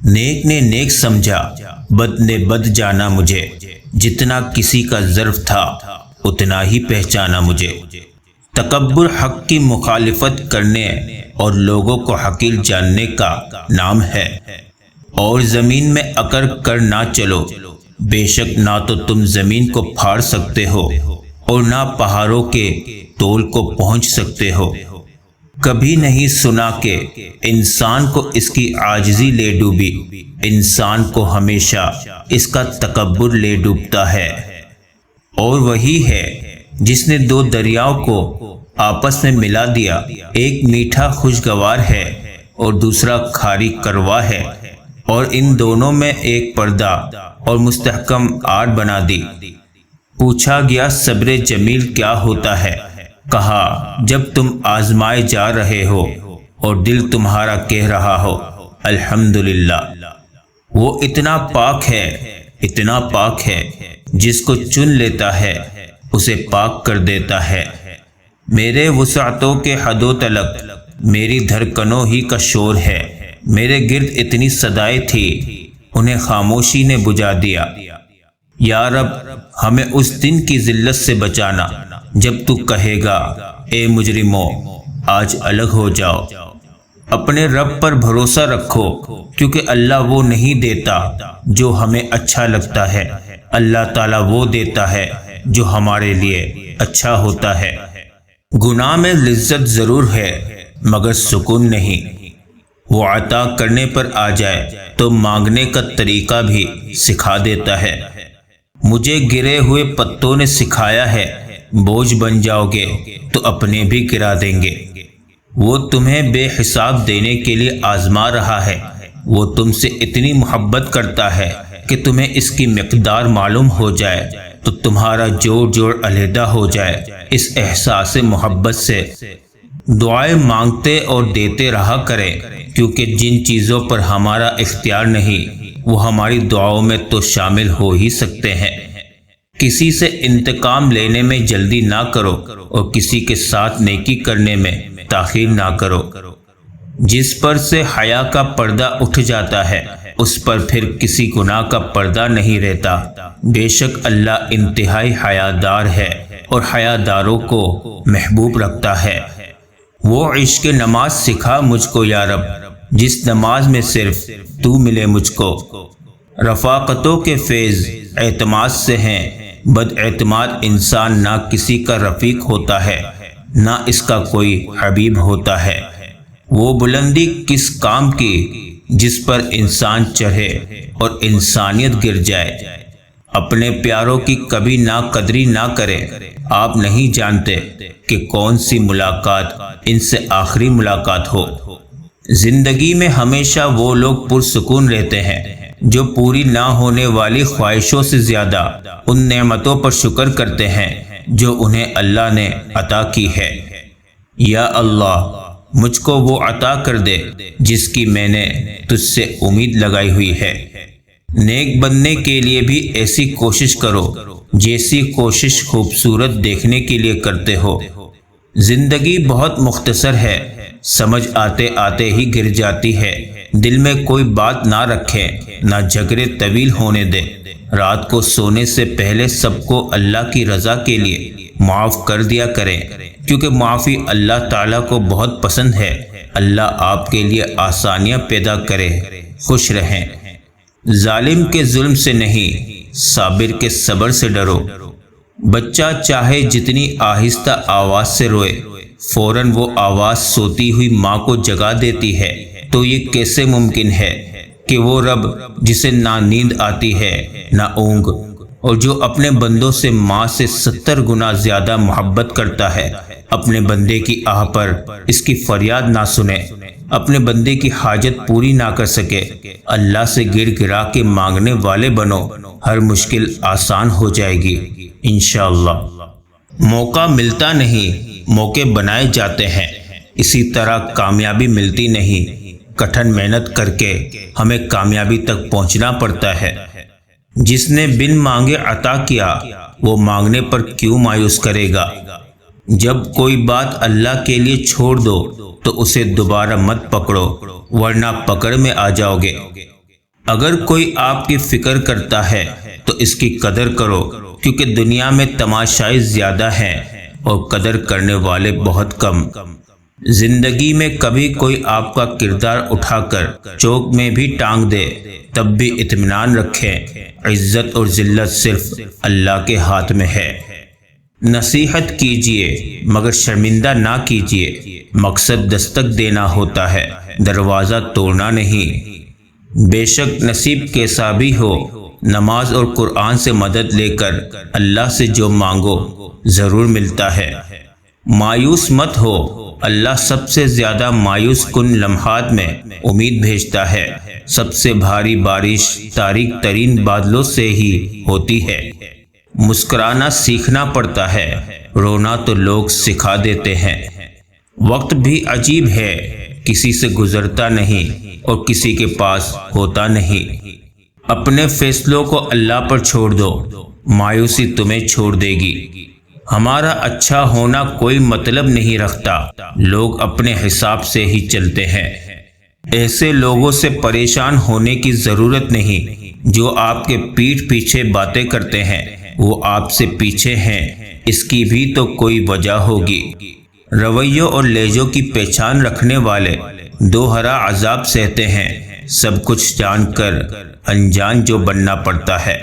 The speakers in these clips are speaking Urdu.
نیک نے نیک سمجھا، بد نے بد جانا مجھے، جتنا کسی کا ظرف تھا اتنا ہی پہچانا مجھے۔ تکبر حق کی مخالفت کرنے اور لوگوں کو حقیر جاننے کا نام ہے۔ اور زمین میں اکڑ کر نہ چلو، بے شک نہ تو تم زمین کو پھاڑ سکتے ہو اور نہ پہاڑوں کے طول کو پہنچ سکتے ہو۔ کبھی نہیں سنا کہ انسان کو اس کی عاجزی لے ڈوبی، انسان کو ہمیشہ اس کا تکبر لے ڈوبتا ہے۔ اور وہی ہے جس نے دو دریاؤں کو آپس میں ملا دیا، ایک میٹھا خوشگوار ہے اور دوسرا کھاری کروا ہے، اور ان دونوں میں ایک پردہ اور مستحکم آڑ بنا دی۔ پوچھا گیا صبر جمیل کیا ہوتا ہے؟ کہا جب تم آزمائے جا رہے ہو اور دل تمہارا کہہ رہا ہو الحمدللہ۔ وہ اتنا پاک ہے جس کو چن لیتا ہے اسے پاک کر دیتا ہے۔ میرے وسعتوں کے حد و تلک میری دھڑکنوں ہی کا شور ہے، میرے گرد اتنی صدائیں تھی انہیں خاموشی نے بجھا دیا۔ یا رب ہمیں اس دن کی ذلت سے بچانا جب تو کہے گا اے مجرموں آج الگ ہو جاؤ۔ اپنے رب پر بھروسہ رکھو کیونکہ اللہ وہ نہیں دیتا جو ہمیں اچھا لگتا ہے، اللہ تعالیٰ وہ دیتا ہے جو ہمارے لیے اچھا ہوتا ہے۔ گناہ میں لذت ضرور ہے مگر سکون نہیں۔ وہ عطا کرنے پر آ جائے تو مانگنے کا طریقہ بھی سکھا دیتا ہے۔ مجھے گرے ہوئے پتوں نے سکھایا ہے، بوجھ بن جاؤ گے تو اپنے بھی گرا دیں گے۔ وہ تمہیں بے حساب دینے کے لیے آزما رہا ہے، وہ تم سے اتنی محبت کرتا ہے کہ تمہیں اس کی مقدار معلوم ہو جائے تو تمہارا جوڑ علیحدہ ہو جائے۔ اس احساس محبت سے دعائیں مانگتے اور دیتے رہا کریں، کیونکہ جن چیزوں پر ہمارا اختیار نہیں وہ ہماری دعاؤں میں تو شامل ہو ہی سکتے ہیں۔ کسی سے انتقام لینے میں جلدی نہ کرو اور کسی کے ساتھ نیکی کرنے میں تاخیر نہ کرو۔ جس پر سے حیا کا پردہ اٹھ جاتا ہے اس پر پھر کسی گناہ کا پردہ نہیں رہتا۔ بے شک اللہ انتہائی حیادار ہے اور حیاداروں کو محبوب رکھتا ہے۔ وہ عشق نماز سکھا مجھ کو یا رب جس نماز میں صرف تو ملے مجھ کو۔ رفاقتوں کے فیض اعتماد سے ہیں، بد اعتماد انسان نہ کسی کا رفیق ہوتا ہے نہ اس کا کوئی حبیب ہوتا ہے۔ وہ بلندی کس کام کی جس پر انسان چڑھے اور انسانیت گر جائے۔ اپنے پیاروں کی کبھی ناقدری نہ کرے، آپ نہیں جانتے کہ کون سی ملاقات ان سے آخری ملاقات ہو۔ زندگی میں ہمیشہ وہ لوگ پرسکون رہتے ہیں جو پوری نہ ہونے والی خواہشوں سے زیادہ ان نعمتوں پر شکر کرتے ہیں جو انہیں اللہ نے عطا کی ہے۔ یا اللہ مجھ کو وہ عطا کر دے جس کی میں نے تجھ سے امید لگائی ہوئی ہے۔ نیک بننے کے لیے بھی ایسی کوشش کرو جیسی کوشش خوبصورت دیکھنے کے لیے کرتے ہو۔ زندگی بہت مختصر ہے، سمجھ آتے آتے ہی گر جاتی ہے۔ دل میں کوئی بات نہ رکھے، نہ جھگڑے طویل ہونے دے۔ رات کو سونے سے پہلے سب کو اللہ کی رضا کے لیے معاف کر دیا کریں، کیونکہ معافی اللہ تعالیٰ کو بہت پسند ہے۔ اللہ آپ کے لیے آسانیاں پیدا کرے، خوش رہیں۔ ظالم کے ظلم سے نہیں، صابر کے صبر سے ڈرو۔ بچہ چاہے جتنی آہستہ آواز سے روئے، فوراً وہ آواز سوتی ہوئی ماں کو جگا دیتی ہے۔ تو یہ کیسے ممکن ہے کہ وہ رب جسے نہ نیند آتی ہے نہ اونگ، اور جو اپنے بندوں سے ماں سے 70 گنا زیادہ محبت کرتا ہے، اپنے بندے کی آہ پر اس کی فریاد نہ سنے، اپنے بندے کی حاجت پوری نہ کر سکے۔ اللہ سے گر گرا کے مانگنے والے بنو، ہر مشکل آسان ہو جائے گی انشاءاللہ۔ موقع ملتا نہیں، موقع بنائے جاتے ہیں۔ اسی طرح کامیابی ملتی نہیں، کٹھن محنت کر کے ہمیں کامیابی تک پہنچنا پڑتا ہے۔ جس نے بن مانگے عطا کیا وہ مانگنے پر کیوں مایوس کرے گا؟ جب کوئی بات اللہ کے لیے چھوڑ دو تو اسے دوبارہ مت پکڑو ورنہ پکڑ میں آ جاؤ گے۔ اگر کوئی آپ کی فکر کرتا ہے تو اس کی قدر کرو، کیونکہ دنیا میں تماشائی زیادہ ہیں اور قدر کرنے والے بہت کم۔ زندگی میں کبھی کوئی آپ کا کردار اٹھا کر چوک میں بھی ٹانگ دے تب بھی اطمینان رکھیں، عزت اور ذلت صرف اللہ کے ہاتھ میں ہے۔ نصیحت کیجیے مگر شرمندہ نہ کیجیے، مقصد دستک دینا ہوتا ہے، دروازہ توڑنا نہیں۔ بے شک نصیب کیسا بھی ہو، نماز اور قرآن سے مدد لے کر اللہ سے جو مانگو ضرور ملتا ہے۔ مایوس مت ہو، اللہ سب سے زیادہ مایوس کن لمحات میں امید بھیجتا ہے۔ سب سے بھاری بارش تاریک ترین بادلوں سے ہی ہوتی ہے۔ مسکرانا سیکھنا پڑتا ہے، رونا تو لوگ سکھا دیتے ہیں۔ وقت بھی عجیب ہے، کسی سے گزرتا نہیں اور کسی کے پاس ہوتا نہیں۔ اپنے فیصلوں کو اللہ پر چھوڑ دو، مایوسی تمہیں چھوڑ دے گی۔ ہمارا اچھا ہونا کوئی مطلب نہیں رکھتا، لوگ اپنے حساب سے ہی چلتے ہیں۔ ایسے لوگوں سے پریشان ہونے کی ضرورت نہیں جو آپ کے پیٹھ پیچھے باتیں کرتے ہیں، وہ آپ سے پیچھے ہیں، اس کی بھی تو کوئی وجہ ہوگی۔ رویوں اور لہجوں کی پہچان رکھنے والے دوہرا عذاب سہتے ہیں، سب کچھ جان کر انجان جو بننا پڑتا ہے۔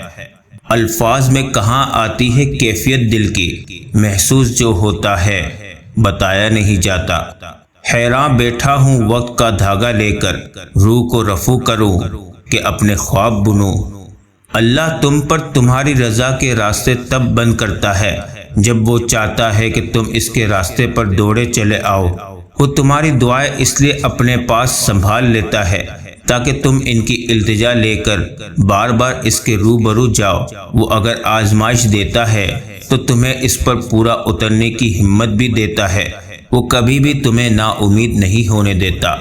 الفاظ میں کہاں آتی ہے کیفیت دل کی، محسوس جو ہوتا ہے بتایا نہیں جاتا۔ حیران بیٹھا ہوں وقت کا دھاگا لے کر، روح کو رفو کروں کہ اپنے خواب بنوں۔ اللہ تم پر تمہاری رضا کے راستے تب بند کرتا ہے جب وہ چاہتا ہے کہ تم اس کے راستے پر دوڑے چلے آؤ۔ وہ تمہاری دعائیں اس لیے اپنے پاس سنبھال لیتا ہے تاکہ تم ان کی التجا لے کر بار بار اس کے روبرو جاؤ۔ وہ اگر آزمائش دیتا ہے تو تمہیں اس پر پورا اترنے کی ہمت بھی دیتا ہے۔ وہ کبھی بھی تمہیں نا امید نہیں ہونے دیتا۔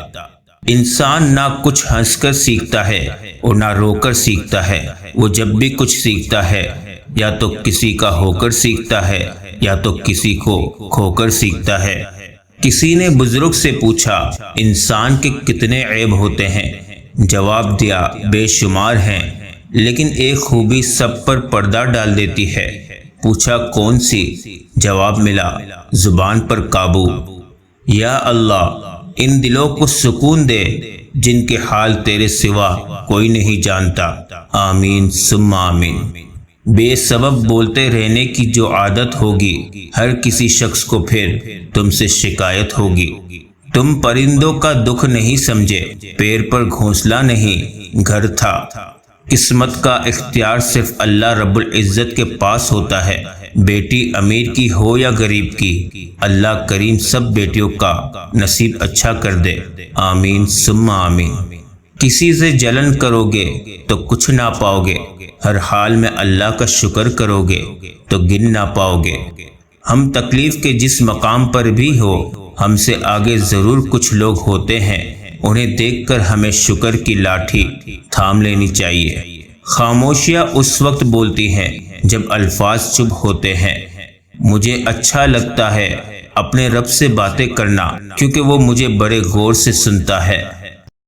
انسان نہ کچھ ہنس کر سیکھتا ہے اور نہ رو کر سیکھتا ہے، وہ جب بھی کچھ سیکھتا ہے یا تو کسی کا ہو کر سیکھتا ہے یا تو کسی کو کھو کر سیکھتا ہے۔ کسی نے بزرگ سے پوچھا انسان کے کتنے عیب ہوتے ہیں؟ جواب دیا بے شمار ہیں، لیکن ایک خوبی سب پر پردہ ڈال دیتی ہے۔ پوچھا کون سی؟ جواب ملا زبان پر قابو۔ یا اللہ ان دلوں کو سکون دے جن کے حال تیرے سوا کوئی نہیں جانتا۔ آمین ثم آمین۔ بے سبب بولتے رہنے کی جو عادت ہوگی، ہر کسی شخص کو پھر تم سے شکایت ہوگی۔ تم پرندوں کا دکھ نہیں سمجھے، پیر پر گھونسلہ نہیں گھر تھا۔ قسمت کا اختیار صرف اللہ رب العزت کے پاس ہوتا ہے، بیٹی امیر کی ہو یا غریب کی، اللہ کریم سب بیٹیوں کا نصیب اچھا کر دے۔ آمین ثم آمین۔ کسی سے جلن کرو گے تو کچھ نہ پاؤ گے، ہر حال میں اللہ کا شکر کرو گے تو گن نہ پاؤ گے۔ ہم تکلیف کے جس مقام پر بھی ہو، ہم سے آگے ضرور کچھ لوگ ہوتے ہیں، انہیں دیکھ کر ہمیں شکر کی لاٹھی تھام لینی چاہیے۔ خاموشیاں اس وقت بولتی ہیں جب الفاظ چپ ہوتے ہیں۔ مجھے اچھا لگتا ہے اپنے رب سے باتیں کرنا، کیونکہ وہ مجھے بڑے غور سے سنتا ہے۔